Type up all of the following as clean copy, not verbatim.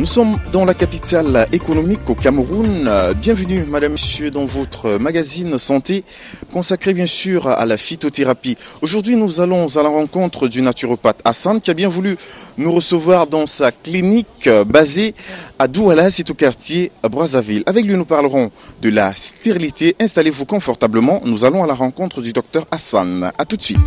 Nous sommes dans la capitale économique au Cameroun. Bienvenue, madame, monsieur, dans votre magazine santé consacré bien sûr à la phytothérapie. Aujourd'hui, nous allons à la rencontre du naturopathe Hassan qui a bien voulu nous recevoir dans sa clinique basée à Douala, c'est au quartier Brazzaville. Avec lui, nous parlerons de la stérilité. Installez-vous confortablement. Nous allons à la rencontre du docteur Hassan. À tout de suite.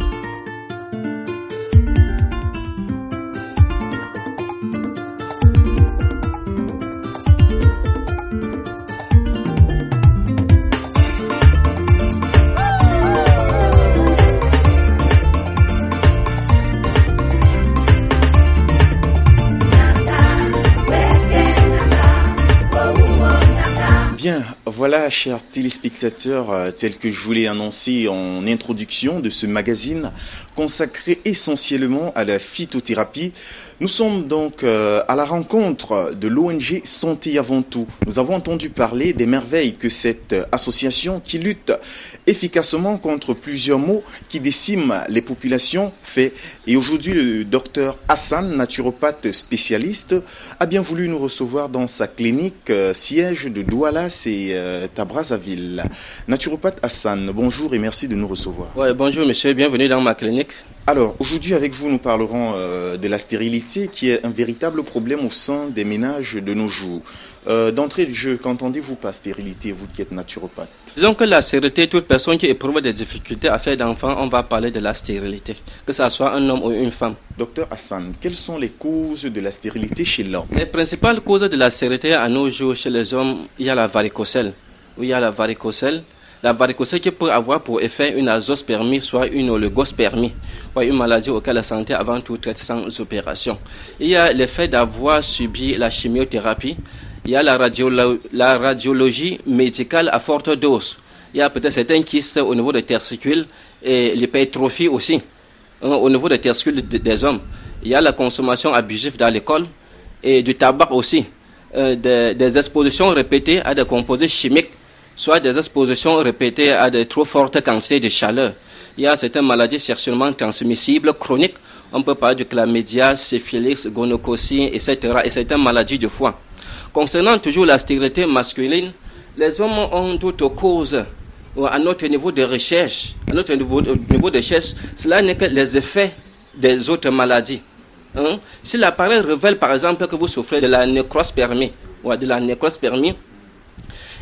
Bien, voilà, chers téléspectateurs, tel que je vous l'ai annoncé en introduction de ce magazine consacré essentiellement à la phytothérapie. Nous sommes donc à la rencontre de l'ONG Santé avant tout. Nous avons entendu parler des merveilles que cette association qui lutte efficacement contre plusieurs maux qui déciment les populations fait. Et aujourd'hui, le docteur Hassan, naturopathe spécialiste, a bien voulu nous recevoir dans sa clinique siège de Douala, c'est à Brazzaville. Naturopathe Hassan, bonjour et merci de nous recevoir. Ouais, bonjour monsieur, bienvenue dans ma clinique. Alors, aujourd'hui avec vous, nous parlerons de la stérilité qui est un véritable problème au sein des ménages de nos jours. D'entrée de jeu, qu'entendez-vous par stérilité, vous qui êtes naturopathe? Disons que la stérilité, toute personne qui éprouve des difficultés à faire d'enfants, on va parler de la stérilité, que ce soit un homme ou une femme. Docteur Hassan, quelles sont les causes de la stérilité chez l'homme? Les principales causes de la stérilité à nos jours chez les hommes, il y a la varicocèle. Oui, il y a la varicocèle. La varicocèle qui peut avoir pour effet une azospermie, soit une oligospermie, une maladie auquel la santé avant tout traite sans opération. Il y a l'effet d'avoir subi la chimiothérapie. Il y a la radiologie médicale à forte dose. Il y a peut-être certains kystes au niveau des testicules et l'hypertrophie aussi, au niveau des testicules des hommes. Il y a la consommation abusive d'alcool et du tabac aussi. Des expositions répétées à des composés chimiques, soit des expositions répétées à de trop fortes quantités de chaleur. Il y a certaines maladies sexuellement transmissibles chroniques. On peut parler de chlamydia, syphilis, gonococcie, etc. et certaines maladies du foie. Concernant toujours la stérilité masculine, les hommes ont d'autres causes à notre niveau de recherche. À notre niveau de recherche, cela n'est que les effets des autres maladies. Si l'appareil révèle par exemple que vous souffrez de la nécrospermie,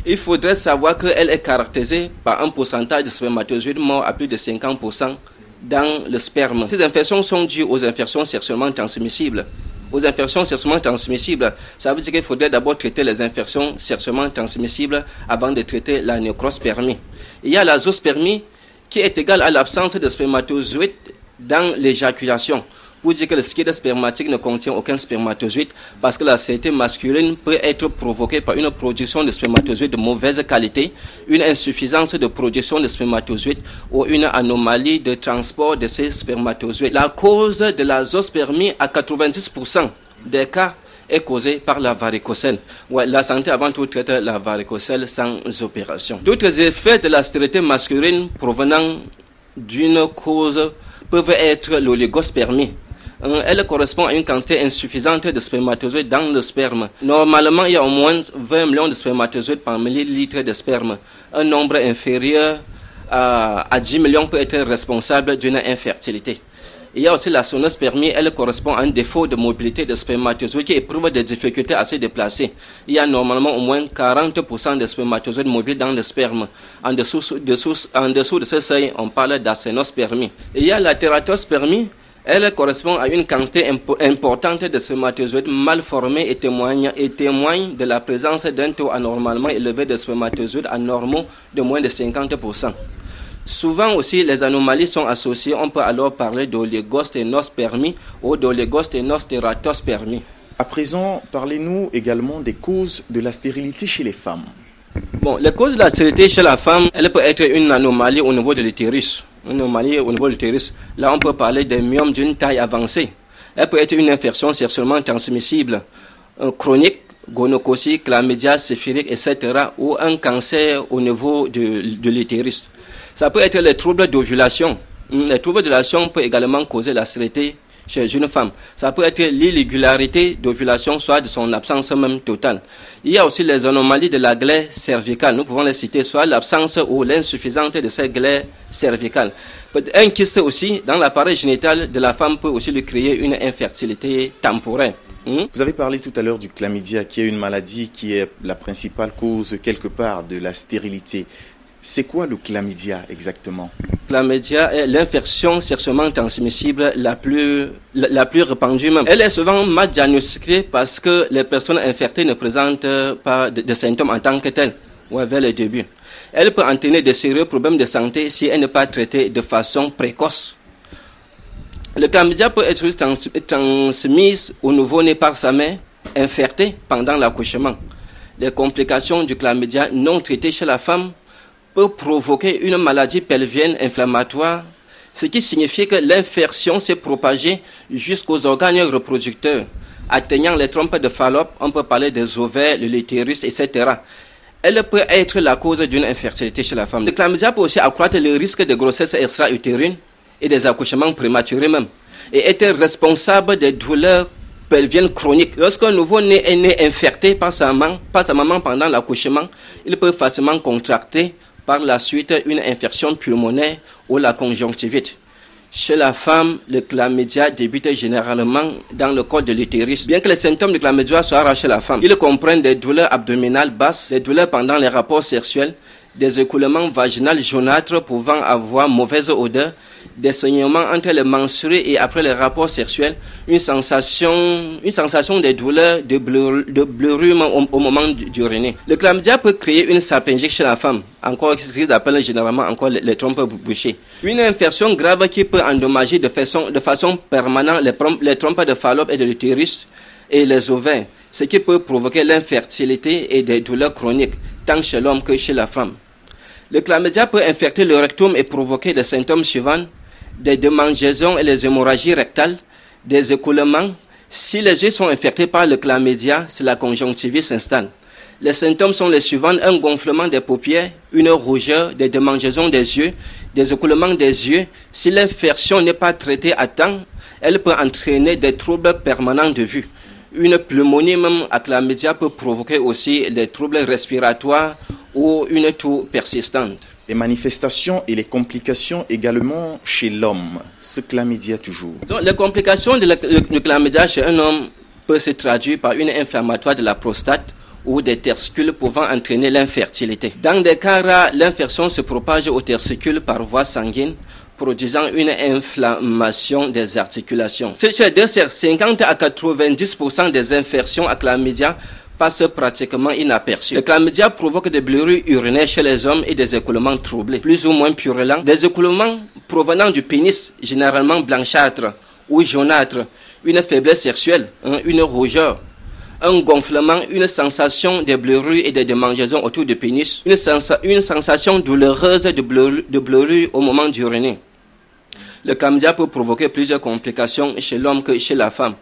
il faudrait savoir qu'elle est caractérisée par un pourcentage de spermatozoïdes morts à plus de 50% dans le sperme. Ces infections sont dues aux infections sexuellement transmissibles. Aux infections sexuellement transmissibles, ça veut dire qu'il faudrait d'abord traiter les infections sexuellement transmissibles avant de traiter la nécrospermie. Il y a la zoospermie qui est égale à l'absence de spermatozoïdes dans l'éjaculation. Pour dire que le liquide spermatique ne contient aucun spermatozoïde parce que la stérilité masculine peut être provoquée par une production de spermatozoïdes de mauvaise qualité, une insuffisance de production de spermatozoïdes ou une anomalie de transport de ces spermatozoïdes. La cause de la zoospermie à 90% des cas est causée par la varicocèle. La santé avant tout traite la varicocèle sans opération. D'autres effets de la stérilité masculine provenant d'une cause peuvent être l'oligospermie. Elle correspond à une quantité insuffisante de spermatozoïdes dans le sperme. Normalement, il y a au moins 20 millions de spermatozoïdes par millilitre de sperme. Un nombre inférieur à 10 millions peut être responsable d'une infertilité. Il y a aussi la sonospermie, elle correspond à un défaut de mobilité de spermatozoïdes qui éprouve des difficultés à se déplacer. Il y a normalement au moins 40% de spermatozoïdes mobiles dans le sperme. En dessous de ce seuil, on parle d'acénospermie. Il y a la tératospermie. Elle correspond à une quantité importante de spermatozoïdes mal formés et témoigne de la présence d'un taux anormalement élevé de spermatozoïdes anormaux de moins de 50%. Souvent aussi, les anomalies sont associées. On peut alors parler d'oligosténospermie ou d'oligosténosteratospermie. À présent, parlez-nous également des causes de la stérilité chez les femmes. Bon, les causes de la stérilité chez la femme, elle peut être une anomalie au niveau de l'utérus. Là, on peut parler d'un myome d'une taille avancée. Elle peut être une infection sexuellement transmissible, chronique, gonococcie, chlamydia, syphilis, etc. ou un cancer au niveau de l'utérus. Ça peut être les troubles d'ovulation. Les troubles d'ovulation peuvent également causer la stérilité chez une femme. Ça peut être l'irrégularité d'ovulation, soit de son absence même totale. Il y a aussi les anomalies de la glaie cervicale. Nous pouvons les citer, soit l'absence ou l'insuffisance de cette glaie cervicale. Un kyste aussi, dans l'appareil génital de la femme, peut aussi lui créer une infertilité temporaire. Vous avez parlé tout à l'heure du chlamydia, qui est une maladie qui est la principale cause quelque part de la stérilité. C'est quoi le chlamydia exactement? Le chlamydia est l'infection sexuellement transmissible la plus répandue même. Elle est souvent mal diagnostiquée parce que les personnes infectées ne présentent pas de symptômes en tant que tels, ou vers le début. Elle peut entraîner de sérieux problèmes de santé si elle n'est pas traitée de façon précoce. Le chlamydia peut être transmis au nouveau-né par sa mère infectée pendant l'accouchement. Les complications du chlamydia non traitées chez la femme peut provoquer une maladie pelvienne inflammatoire, ce qui signifie que l'infection s'est propagée jusqu'aux organes reproducteurs, atteignant les trompes de Fallope, on peut parler des ovaires, de l'utérus, etc. Elle peut être la cause d'une infertilité chez la femme. Le chlamydia peut aussi accroître le risque de grossesse extra-utérine et des accouchements prématurés même, et être responsable des douleurs pelviennes chroniques. Lorsqu'un nouveau-né est né infecté par sa maman pendant l'accouchement, il peut facilement contracter par la suite une infection pulmonaire ou la conjonctivite. Chez la femme, le chlamydia débute généralement dans le col de l'utérus. Bien que les symptômes du chlamydia soient rares chez la femme, ils comprennent des douleurs abdominales basses, des douleurs pendant les rapports sexuels, des écoulements vaginaux jaunâtres pouvant avoir mauvaise odeur, des saignements entre les menstrues et après les rapports sexuels, une sensation de douleur, de bleurume au moment d'uriner. Le chlamydia peut créer une salpingique chez la femme, encore ce qu'ils appellent généralement encore les trompes bouchées. Une infection grave qui peut endommager de façon permanente les trompes de Fallope et de l'utérus et les ovaires, ce qui peut provoquer l'infertilité et des douleurs chroniques, tant chez l'homme que chez la femme. Le chlamydia peut infecter le rectum et provoquer les symptômes suivants: des démangeaisons et les hémorragies rectales, des écoulements. Si les yeux sont infectés par le chlamydia, la conjonctivite s'installe. Les symptômes sont les suivants: un gonflement des paupières, une rougeur, des démangeaisons des yeux, des écoulements des yeux. Si l'infection n'est pas traitée à temps, elle peut entraîner des troubles permanents de vue. Une pneumonie même à chlamydia peut provoquer aussi des troubles respiratoires ou une toux persistante. Les manifestations et les complications également chez l'homme, ce chlamydia toujours. Donc, les complications du chlamydia chez un homme peuvent se traduire par une inflammation de la prostate ou des testicules pouvant entraîner l'infertilité. Dans des cas rares, l'infection se propage aux testicules par voie sanguine, produisant une inflammation des articulations. Chez 50 à 90% des infections à chlamydia passent pratiquement inaperçues. Le chlamydia provoque des bleuries urinaires chez les hommes et des écoulements troublés, plus ou moins purulents. Des écoulements provenant du pénis, généralement blanchâtres ou jaunâtres, une faiblesse sexuelle, une rougeur, un gonflement, une sensation de bleurie et de démangeaison autour du pénis, une sensation douloureuse de bleurie au moment d'uriner. Le chlamydia peut provoquer plusieurs complications chez l'homme que chez la femme.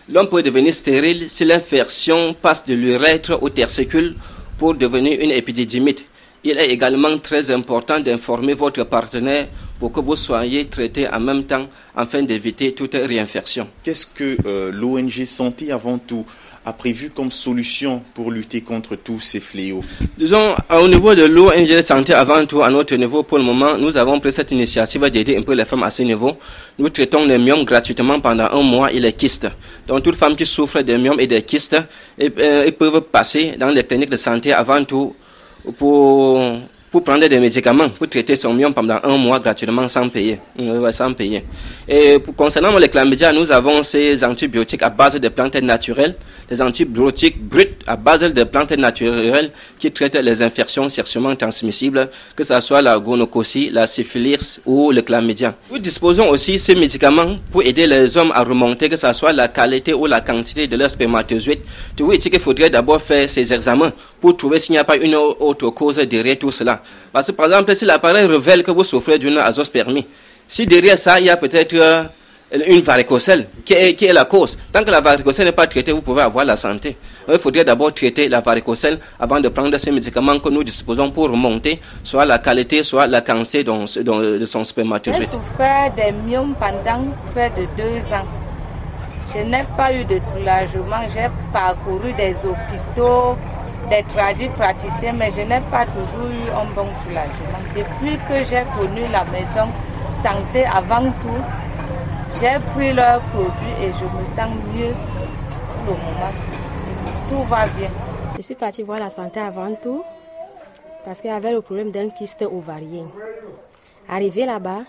L'homme peut devenir stérile si l'infection passe de l'urètre au testicule pour devenir une épididymite. Il est également très important d'informer votre partenaire pour que vous soyez traité en même temps afin d'éviter toute réinfection. Qu'est-ce que l'ONG Santé avant tout a prévu comme solution pour lutter contre tous ces fléaux? Disons, au niveau de l'ONG Santé avant tout, à notre niveau pour le moment, nous avons pris cette initiative d'aider un peu les femmes à ce niveau. Nous traitons les myomes gratuitement pendant 1 mois et les kystes. Donc toute femme qui souffre des myomes et des kystes, ils peuvent passer dans les cliniques de santé avant tout pour prendre des médicaments, pour traiter son myome pendant 1 mois gratuitement sans payer. Et concernant les chlamydia, nous avons ces antibiotiques à base de plantes naturelles, des antibiotiques bruts à base de plantes naturelles qui traitent les infections sexuellement transmissibles, que ce soit la gonococcie, la syphilis ou le chlamydia. Nous disposons aussi ces médicaments pour aider les hommes à remonter, que ce soit la qualité ou la quantité de leurs spermatozoïdes. Tu vois qu'il faudrait d'abord faire ces examens pour trouver s'il n'y a pas une autre cause derrière tout cela. Parce que par exemple, si l'appareil révèle que vous souffrez d'une azospermie, si derrière ça il y a peut-être une varicocèle qui est la cause, tant que la varicocèle n'est pas traitée, vous pouvez avoir la santé. Il faudrait d'abord traiter la varicocèle avant de prendre ces médicaments que nous disposons pour remonter soit la qualité, soit la quantité de son spermatozoïde. J'ai souffert des myomes pendant près de 2 ans. Je n'ai pas eu de soulagement. J'ai parcouru des hôpitaux, des praticiens, mais je n'ai pas toujours eu un bon soulagement. Depuis que j'ai connu la maison santé avant tout, j'ai pris leurs produits et je me sens mieux pour le moment. Tout va bien. Je suis partie voir la santé avant tout parce qu'il y avait le problème d'un kyste ovarien. Arrivé là-bas,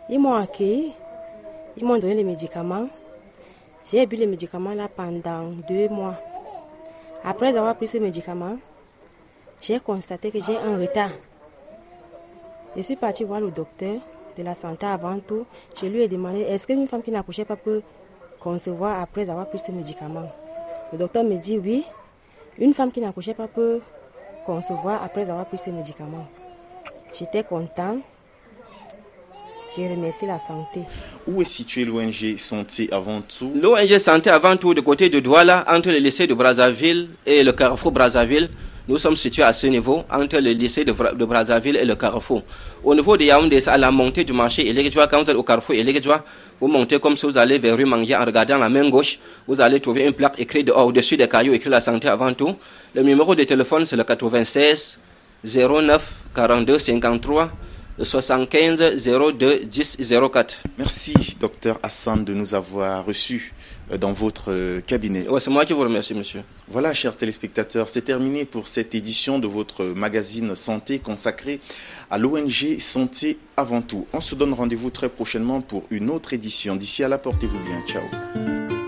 ils m'ont accueilli, ils m'ont donné les médicaments. J'ai bu les médicaments là pendant 2 mois. Après avoir pris ces médicaments, j'ai constaté que j'ai un retard. Je suis partie voir le docteur de la santé avant tout. Je lui ai demandé, est-ce qu'une femme qui n'accouchait pas peut concevoir après avoir pris ces médicaments? Le docteur me dit oui, une femme qui n'accouchait pas peut concevoir après avoir pris ces médicaments. J'étais content. Je remercie la santé. Où est située l'ONG Santé avant tout? L'ONG Santé avant tout, du côté de Douala, entre le lycée de Brazzaville et le carrefour Brazzaville. Nous sommes situés à ce niveau, entre le lycée de Brazzaville et le carrefour. Au niveau de Yaoundé, à la montée du marché Elegedjoa, quand vous êtes au carrefour Elegedjoa, vous montez comme si vous allez vers rue Mangia en regardant la main gauche. Vous allez trouver une plaque écrite au-dessus des cailloux, écrit la santé avant tout. Le numéro de téléphone, c'est le 96 09 42 53 75 02 10 04. Merci, docteur Hassan, de nous avoir reçus dans votre cabinet. Ouais, c'est moi qui vous remercie, monsieur. Voilà, chers téléspectateurs, c'est terminé pour cette édition de votre magazine Santé consacré à l'ONG Santé avant tout. On se donne rendez-vous très prochainement pour une autre édition. D'ici là, portez-vous bien. Ciao.